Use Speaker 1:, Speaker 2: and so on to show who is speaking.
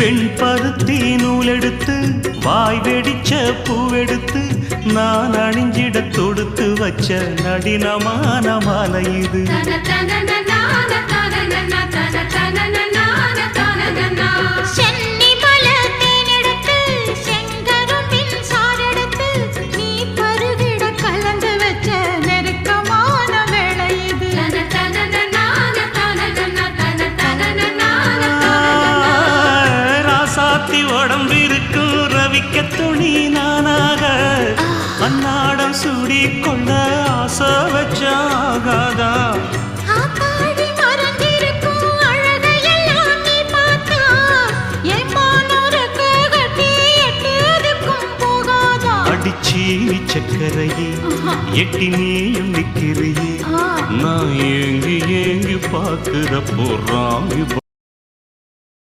Speaker 1: வெண்பருத்தி நூலெடுத்து வாய் வெடிச்ச பூவெடுத்து நான் அணிஞ்சிட தொடுத்து வச்ச நடினமான மாலை இது. உடம்பிருக்கும் ரவிக்க துணி நானாக அன்னாடம் சூடி கொண்ட ஆசை வச்சாகாதா. அடிச்சீனி சக்கரையே எட்டி நீயும் நிக்கிறையே நான் ஏங்கி ஏங்கி பார்க்கிறப்போ ராமி